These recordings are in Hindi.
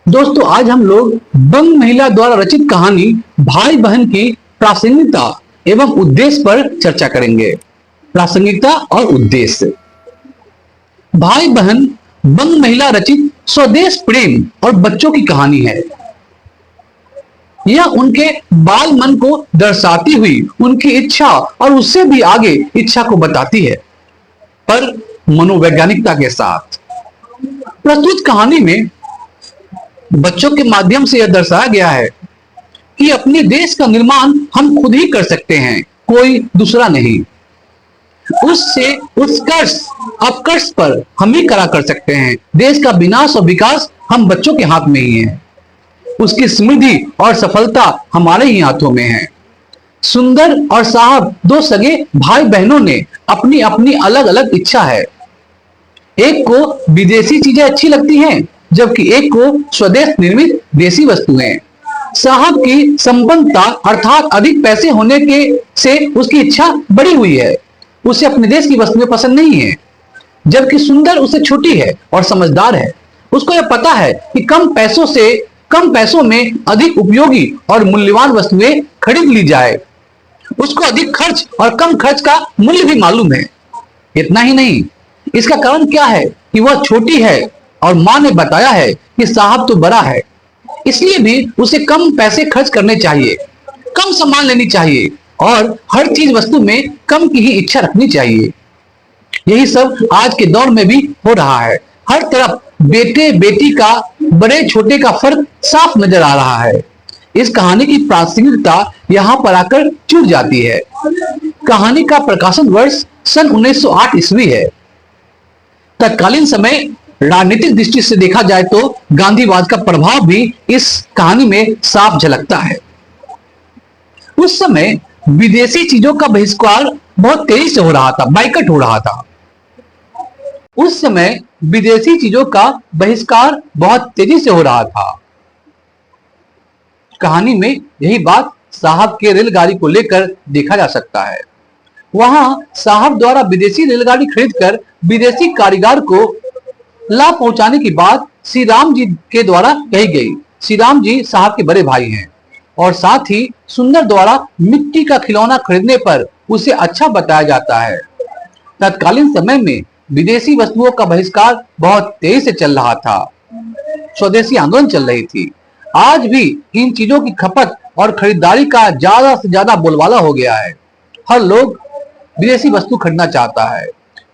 दोस्तों आज हम लोग बंग महिला द्वारा रचित कहानी भाई बहन की प्रासंगिकता एवं उद्देश्य पर चर्चा करेंगे। प्रासंगिकता और उद्देश्य। भाई बहन बंग महिला रचित स्वदेश प्रेम और बच्चों की कहानी है। यह उनके बाल मन को दर्शाती हुई उनकी इच्छा और उससे भी आगे इच्छा को बताती है, पर मनोवैज्ञानिकता के साथ। प्रस्तुत कहानी में बच्चों के माध्यम से यह दर्शाया गया है कि अपने देश का निर्माण हम खुद ही कर सकते हैं, कोई दूसरा नहीं। उससे उत्कर्ष अपकर्ष पर हम ही करा कर सकते हैं। देश का विनाश और विकास हम बच्चों के हाथ में ही है। उसकी समृद्धि और सफलता हमारे ही हाथों में है। सुंदर और साहब दो सगे भाई बहनों ने अपनी अपनी अलग अलग इच्छा है। एक को विदेशी चीजें अच्छी लगती हैं, जबकि एक को स्वदेश निर्मित देसी वस्तुएं। साहब की संपन्नता अर्थात अधिक पैसे होने के से उसकी इच्छा बढ़ी हुई है। उसे अपने देश की वस्तुएं पसंद नहीं है, जबकि सुंदर उससे छोटी है और समझदार है। उसको यह पता है कि कम पैसों में अधिक उपयोगी और मूल्यवान वस्तुएं खरीद ली जाए। उसको अधिक खर्च और कम खर्च का मूल्य भी मालूम है। इतना ही नहीं, इसका कारण क्या है कि वह छोटी है और मां ने बताया है कि साहब तो बड़ा है, इसलिए भी उसे कम पैसे खर्च करने चाहिए, कम सामान लेनी चाहिए और हर चीज वस्तु में कम की ही इच्छा रखनी चाहिए। यही सब आज के दौर में भी हो रहा है। हर तरफ बेटे बेटी का, बड़े छोटे का फर्क साफ नजर आ रहा है। इस कहानी की प्रासंगिकता यहाँ पर आकर चूक जाती है। कहानी का प्रकाशन वर्ष सन 1908 ईस्वी है। तत्कालीन समय राजनीतिक दृष्टि से देखा जाए तो गांधीवाद का प्रभाव भी इस कहानी में साफ झलकता है। उस समय विदेशी चीजों का बहिष्कार बहुत तेजी से हो रहा था, बाइकआउट हो रहा था। उस समय विदेशी चीजों का बहिष्कार बहुत तेजी से हो रहा था। कहानी में यही बात साहब के रेलगाड़ी को लेकर देखा जा सकता है। वहां साहब द्वारा विदेशी रेलगाड़ी खरीदकर विदेशी कारीगर को लाभ पहुंचाने की बात श्री राम जी के द्वारा कही गई। श्री राम जी साहब के बड़े भाई हैं और साथ ही सुंदर द्वारा मिट्टी का खिलौना खरीदने पर उसे अच्छा बताया जाता है। तत्कालीन समय में विदेशी वस्तुओं का बहिष्कार बहुत तेजी से चल रहा था। स्वदेशी आंदोलन चल रही थी। आज भी इन चीजों की खपत और खरीदारी का ज्यादा से ज्यादा बोलबाला हो गया है। हर लोग विदेशी वस्तु खरीदना चाहता है।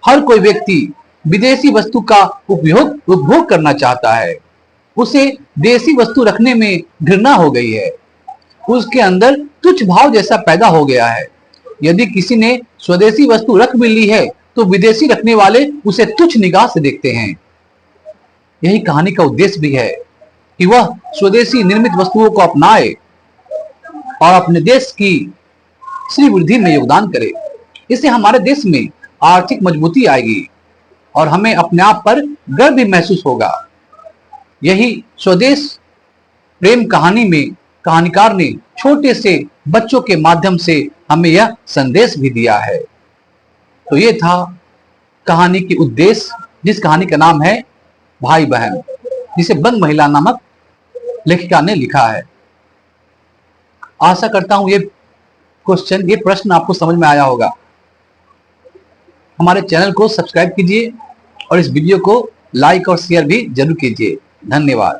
हर कोई व्यक्ति विदेशी वस्तु का उपभोग करना चाहता है। उसे देसी वस्तु रखने में घृणा हो गई है। उसके अंदर तुच्छ भाव जैसा पैदा हो गया है। यदि किसी ने स्वदेशी वस्तु रख भी ली है तो विदेशी रखने वाले उसे तुच्छ निगाह से देखते हैं। यही कहानी का उद्देश्य भी है कि वह स्वदेशी निर्मित वस्तुओं को अपनाए और अपने देश की श्री वृद्धि में योगदान करे। इससे हमारे देश में आर्थिक मजबूती आएगी और हमें अपने आप पर गर्व भी महसूस होगा। यही स्वदेश प्रेम कहानी में कहानीकार ने छोटे से बच्चों के माध्यम से हमें यह संदेश भी दिया है। तो ये था कहानी की उद्देश्य, जिस कहानी का नाम है भाई बहन, जिसे बंग महिला नामक लेखिका ने लिखा है। आशा करता हूं ये प्रश्न आपको समझ में आया होगा। हमारे चैनल को सब्सक्राइब कीजिए और इस वीडियो को लाइक और शेयर भी जरूर कीजिए। धन्यवाद।